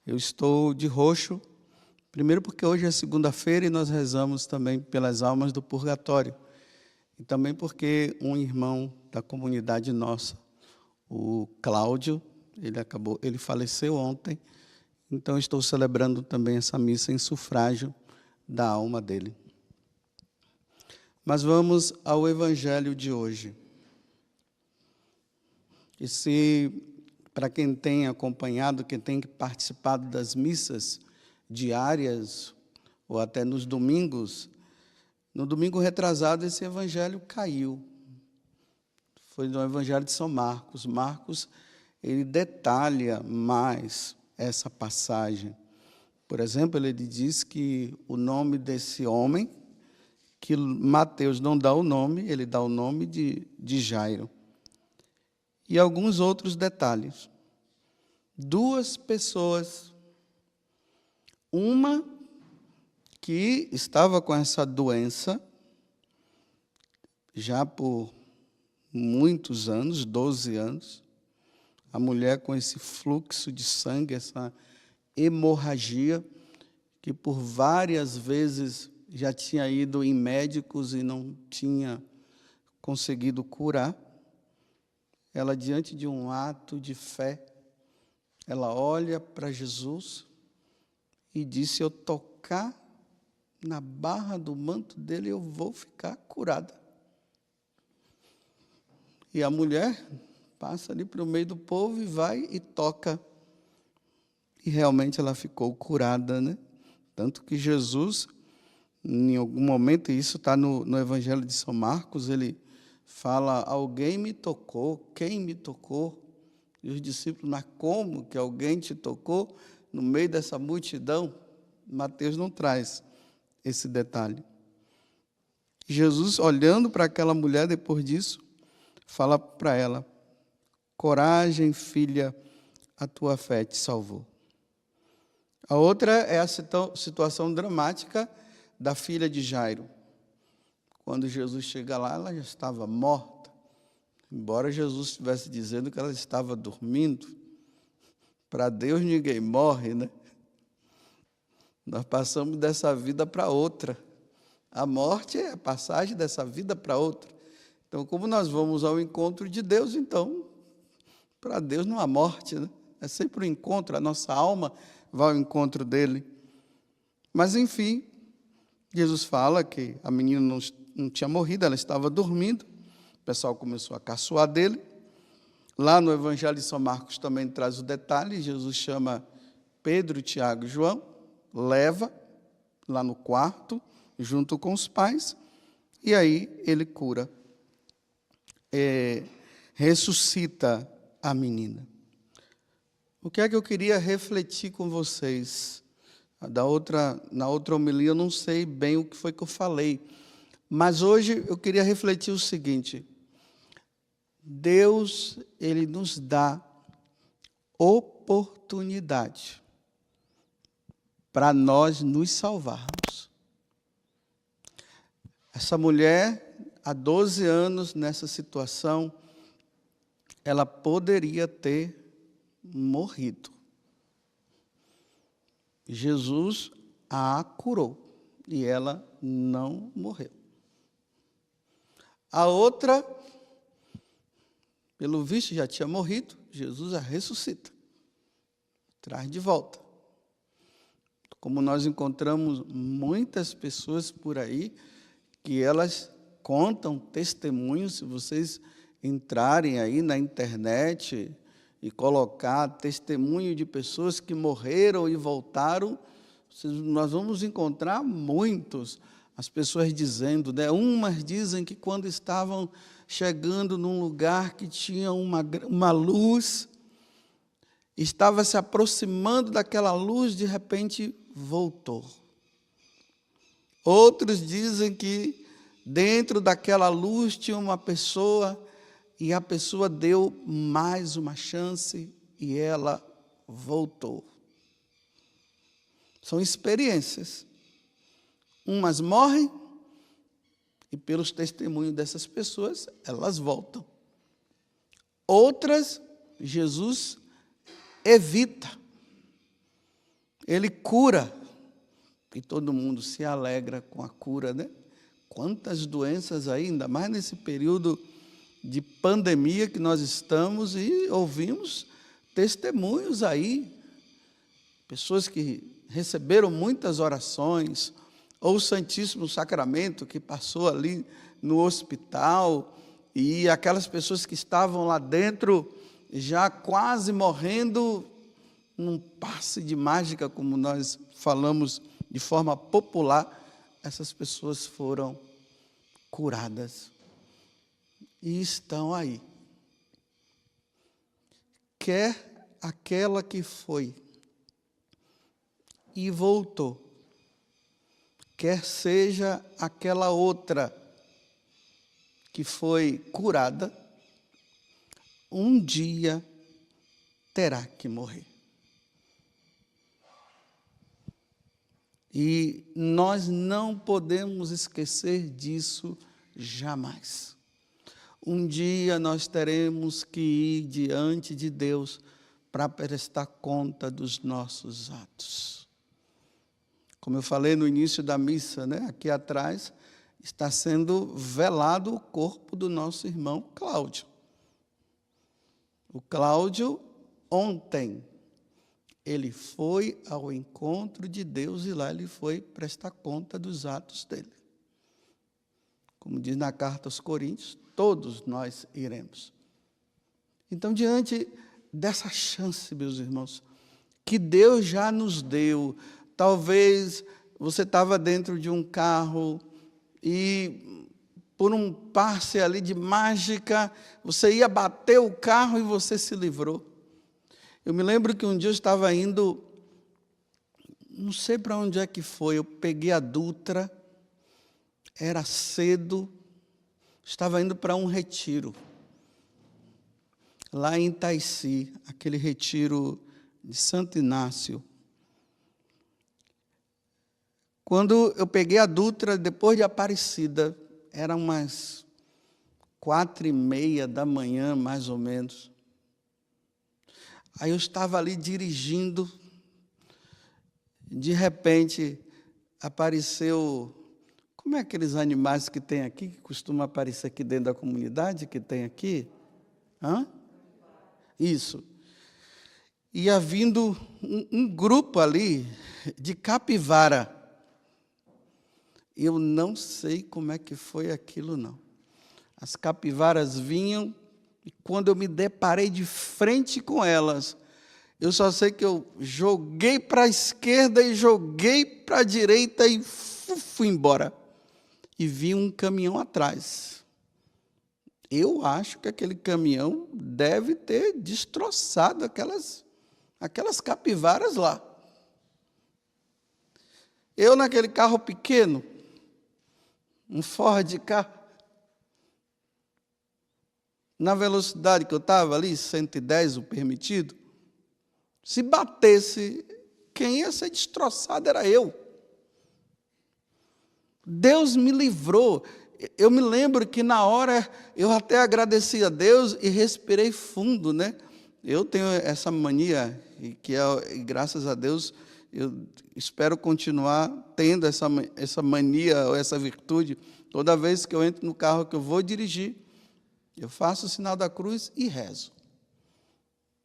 Eu estou de roxo, primeiro porque hoje é segunda-feira e nós rezamos também pelas almas do purgatório. E também porque um irmão da comunidade nossa, o Cláudio, ele faleceu ontem, então estou celebrando também essa missa em sufrágio da alma dele. Mas vamos ao evangelho de hoje. E se, para quem tem acompanhado, quem tem participado das missas diárias, ou até nos domingos, no domingo retrasado esse evangelho caiu. Foi no evangelho de São Marcos. Marcos, ele detalha mais essa passagem. Por exemplo, ele diz que o nome desse homem, que Mateus não dá o nome, ele dá o nome de Jairo. E alguns outros detalhes. 2 pessoas, uma que estava com essa doença já por muitos anos, 12 anos, a mulher com esse fluxo de sangue, essa hemorragia, que por várias vezes já tinha ido em médicos e não tinha conseguido curar. Ela, diante de um ato de fé, ela olha para Jesus e diz: se eu tocar na barra do manto dele, eu vou ficar curada. E a mulher passa ali para o meio do povo e vai e toca. E realmente ela ficou curada, né? Tanto que Jesus, em algum momento, e isso está no Evangelho de São Marcos, ele fala: alguém me tocou, quem me tocou? E os discípulos: mas como que alguém te tocou no meio dessa multidão? Mateus não traz esse detalhe. Jesus, olhando para aquela mulher depois disso, fala para ela: coragem, filha, a tua fé te salvou. A outra é a situação dramática da filha de Jairo. Quando Jesus chega lá, ela já estava morta. Embora Jesus estivesse dizendo que ela estava dormindo, para Deus ninguém morre, né? Nós passamos dessa vida para outra. A morte é a passagem dessa vida para outra. Então, como nós vamos ao encontro de Deus, então, para Deus não há morte, né? É sempre um encontro, a nossa alma vai ao encontro dele. Mas, enfim, Jesus fala que a menina não tinha morrido, ela estava dormindo. O pessoal começou a caçoar dele. Lá no Evangelho de São Marcos também traz o detalhe: Jesus chama Pedro, Tiago e João, leva lá no quarto, junto com os pais, e aí ele cura, ressuscita a menina. O que é que eu queria refletir com vocês? Na outra homilia eu não sei bem o que foi que eu falei, mas hoje eu queria refletir o seguinte: Deus, ele nos dá oportunidade para nós nos salvarmos. Essa mulher, há 12 anos nessa situação, ela poderia ter morrido. Jesus a curou e ela não morreu. A outra, pelo visto, já tinha morrido. Jesus a ressuscita, traz de volta. Como nós encontramos muitas pessoas por aí que elas contam testemunhos. Se vocês entrarem aí na internet e colocar testemunho de pessoas que morreram e voltaram, nós vamos encontrar muitos. As pessoas dizendo, né? Umas dizem que quando estavam chegando num lugar que tinha uma luz, estava se aproximando daquela luz, de repente voltou. Outros dizem que dentro daquela luz tinha uma pessoa e a pessoa deu mais uma chance e ela voltou. São experiências. Umas morrem e pelos testemunhos dessas pessoas, elas voltam. Outras, Jesus evita. Ele cura, e todo mundo se alegra com a cura, né? Quantas doenças aí, ainda mais nesse período de pandemia que nós estamos, e ouvimos testemunhos aí, pessoas que receberam muitas orações, ou o Santíssimo Sacramento que passou ali no hospital, e aquelas pessoas que estavam lá dentro já quase morrendo, num passe de mágica, como nós falamos de forma popular, essas pessoas foram curadas e estão aí. Quer aquela que foi e voltou, quer seja aquela outra que foi curada, um dia terá que morrer. E nós não podemos esquecer disso jamais. Um dia nós teremos que ir diante de Deus para prestar conta dos nossos atos. Como eu falei no início da missa, né? Aqui atrás está sendo velado o corpo do nosso irmão Cláudio. O Cláudio, ontem, ele foi ao encontro de Deus e lá ele foi prestar conta dos atos dele. Como diz na carta aos Coríntios, todos nós iremos. Então, diante dessa chance, meus irmãos, que Deus já nos deu, talvez você estava dentro de um carro e por um passe ali de mágica, você ia bater o carro e você se livrou. Eu me lembro que um dia eu estava indo, não sei para onde é que foi, eu peguei a Dutra, era cedo, estava indo para um retiro, lá em Itaici, aquele retiro de Santo Inácio. Quando eu peguei a Dutra, depois de Aparecida, eram umas 4h30 da manhã, mais ou menos. Aí eu estava ali dirigindo, de repente apareceu, como é aqueles animais que tem aqui, que costumam aparecer aqui dentro da comunidade, que tem aqui? Isso. Ia vindo um grupo ali de capivara. Eu não sei como é que foi aquilo, não. As capivaras vinham, e quando eu me deparei de frente com elas, eu só sei que eu joguei para a esquerda e joguei para a direita e fui embora. E vi um caminhão atrás. Eu acho que aquele caminhão deve ter destroçado aquelas capivaras lá. Eu, naquele carro pequeno, um Ford Ka, na velocidade que eu estava ali, 110 o permitido, se batesse, quem ia ser destroçado era eu. Deus me livrou. Eu me lembro que na hora eu até agradeci a Deus e respirei fundo, né? Eu tenho essa mania, e graças a Deus eu espero continuar tendo essa mania ou essa virtude. Toda vez que eu entro no carro que eu vou dirigir, eu faço o sinal da cruz e rezo.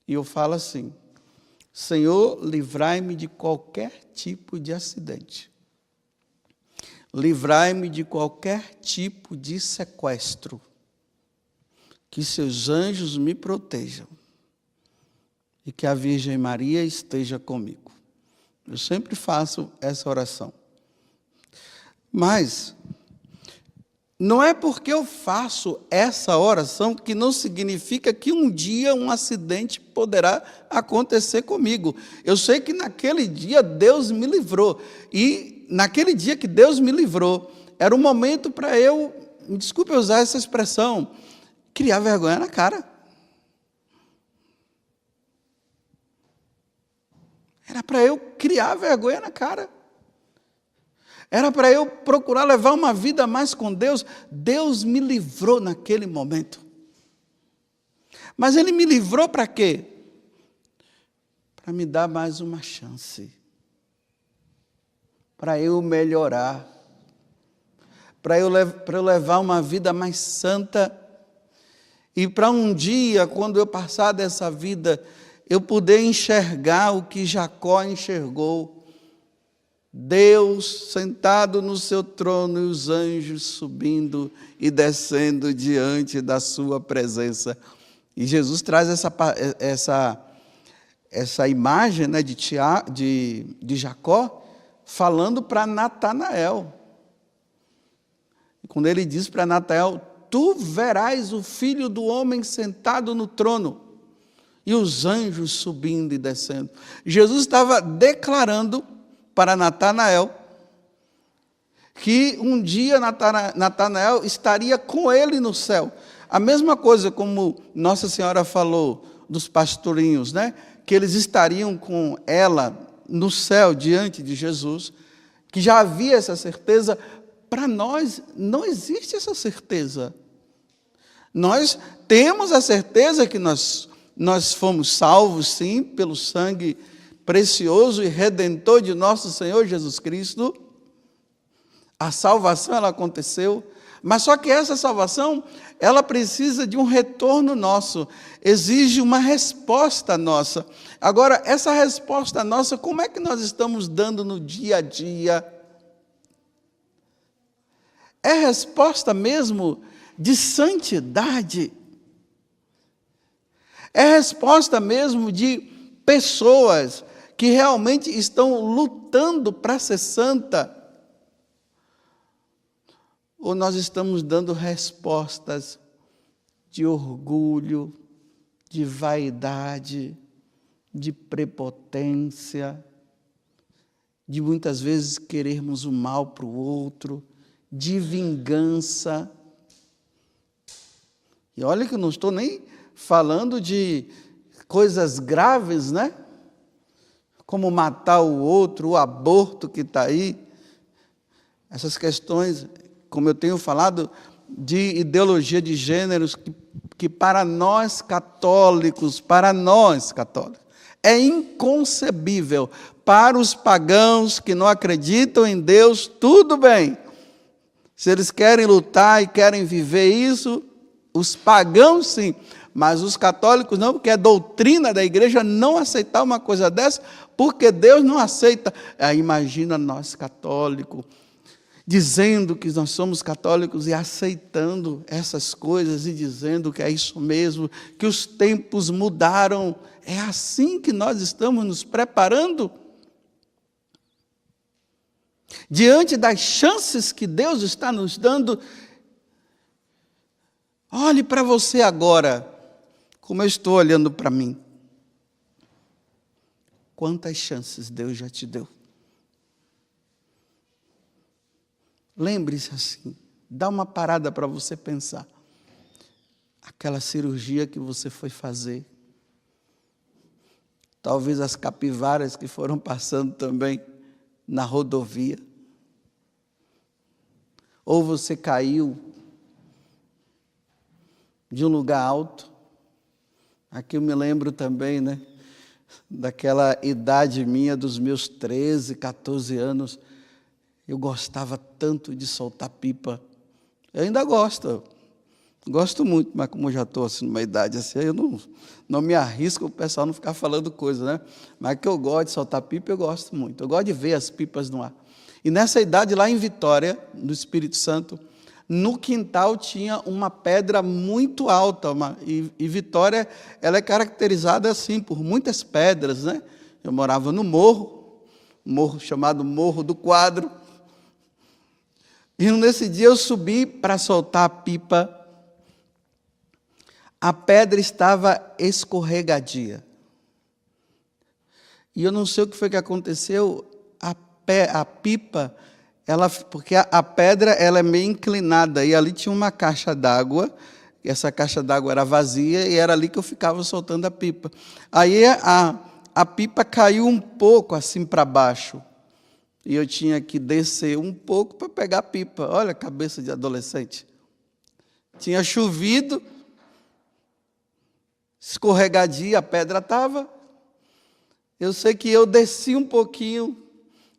E eu falo assim: Senhor, livrai-me de qualquer tipo de acidente. Livrai-me de qualquer tipo de sequestro. Que seus anjos me protejam. E que a Virgem Maria esteja comigo. Eu sempre faço essa oração. Mas não é porque eu faço essa oração que não significa que um dia um acidente poderá acontecer comigo. Eu sei que naquele dia Deus me livrou. E naquele dia que Deus me livrou, era um momento para eu, me desculpe usar essa expressão, criar vergonha na cara. Era para eu criar vergonha na cara. Era para eu procurar levar uma vida mais com Deus. Deus me livrou naquele momento. Mas Ele me livrou para quê? Para me dar mais uma chance. para eu melhorar, para eu levar uma vida mais santa, e para um dia, quando eu passar dessa vida, eu poder enxergar o que Jacó enxergou. Deus sentado no seu trono e os anjos subindo e descendo diante da sua presença. E Jesus traz essa imagem, né, de Jacó, falando para Natanael. Quando ele diz para Natanael: tu verás o Filho do Homem sentado no trono e os anjos subindo e descendo. Jesus estava declarando para Natanael que um dia Natanael estaria com ele no céu. A mesma coisa como Nossa Senhora falou dos pastorinhos, né? Que eles estariam com ela no céu diante de Jesus, que já havia essa certeza. Para nós não existe essa certeza. Nós temos a certeza que nós fomos salvos, sim, pelo sangue precioso e redentor de nosso Senhor Jesus Cristo. A salvação, ela aconteceu, mas só que essa salvação, ela precisa de um retorno nosso, exige uma resposta nossa. Agora, essa resposta nossa, como é que nós estamos dando no dia a dia? É resposta mesmo de santidade? É resposta mesmo de pessoas que realmente estão lutando para ser santa? Ou nós estamos dando respostas de orgulho, de vaidade, de prepotência, de muitas vezes querermos o mal para o outro, de vingança? E olha que eu não estou nem falando de coisas graves, né? Como matar o outro, o aborto que está aí. Essas questões, como eu tenho falado, de ideologia de gêneros, que para nós católicos, é inconcebível. Para os pagãos que não acreditam em Deus, tudo bem. Se eles querem lutar e querem viver isso, os pagãos sim, mas os católicos não, porque é doutrina da igreja não aceitar uma coisa dessa, porque Deus não aceita. Imagina nós católicos, dizendo que nós somos católicos e aceitando essas coisas e dizendo que é isso mesmo, que os tempos mudaram. É assim que nós estamos nos preparando? Diante das chances que Deus está nos dando, olhe para você agora, como eu estou olhando para mim. Quantas chances Deus já te deu? Lembre-se assim, dá uma parada para você pensar. Aquela cirurgia que você foi fazer, talvez as capivaras que foram passando também na rodovia, ou você caiu de um lugar alto. Aqui eu me lembro também, né, daquela idade minha, dos meus 13, 14 anos, eu gostava tanto de soltar pipa. Eu ainda gosto muito, mas como eu já estou assim, numa idade assim, eu não me arrisco o pessoal não ficar falando coisa, né? Mas que eu gosto de soltar pipa, eu gosto muito. Eu gosto de ver as pipas no ar. E nessa idade, lá em Vitória, no Espírito Santo, no quintal tinha uma pedra muito alta, e Vitória, ela é caracterizada assim, por muitas pedras, né? Eu morava no morro chamado Morro do Quadro, e nesse dia eu subi para soltar a pipa. A pedra estava escorregadia. E eu não sei o que foi que aconteceu, a pipa, porque a pedra ela é meio inclinada, e ali tinha uma caixa d'água, e essa caixa d'água era vazia, e era ali que eu ficava soltando a pipa. Aí a pipa caiu um pouco assim para baixo, e eu tinha que descer um pouco para pegar a pipa. Olha a cabeça de adolescente. Tinha chovido, escorregadia, a pedra estava. Eu sei que eu desci um pouquinho,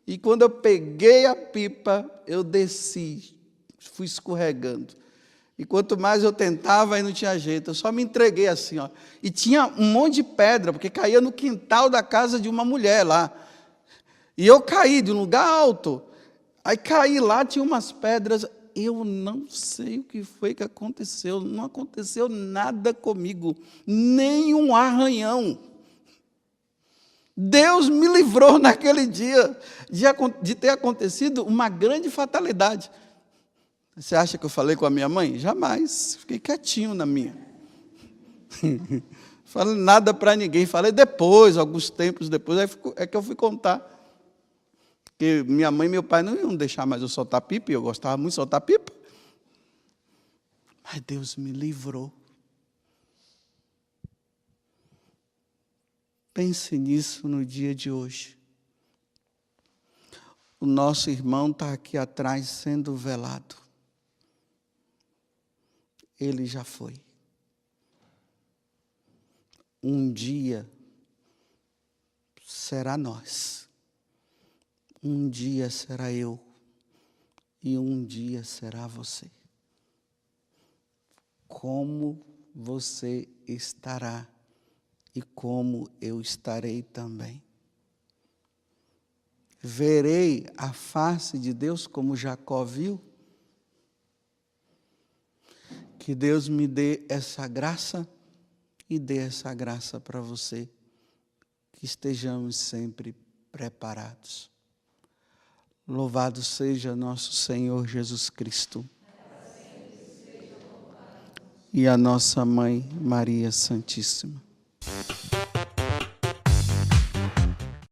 E quando eu peguei a pipa, eu desci, fui escorregando. E quanto mais eu tentava, aí não tinha jeito, eu só me entreguei assim, ó. E tinha um monte de pedra, porque caía no quintal da casa de uma mulher lá. E eu caí de um lugar alto. Aí caí lá, tinha umas pedras. Eu não sei o que foi que aconteceu. Não aconteceu nada comigo, nem um arranhão. Deus me livrou naquele dia de ter acontecido uma grande fatalidade. Você acha que eu falei com a minha mãe? Jamais. Fiquei quietinho na minha. Falei nada para ninguém. Falei depois, alguns tempos depois, é que eu fui contar. Porque minha mãe e meu pai não iam deixar mais eu soltar pipa, e eu gostava muito de soltar pipa. Mas Deus me livrou. Pense nisso no dia de hoje. O nosso irmão está aqui atrás sendo velado. Ele já foi. Um dia será nós. Um dia será eu. E um dia será você. Como você estará e como eu estarei também. Verei a face de Deus como Jacó viu? Que Deus me dê essa graça e dê essa graça para você, que estejamos sempre preparados. Louvado seja nosso Senhor Jesus Cristo e a nossa Mãe Maria Santíssima.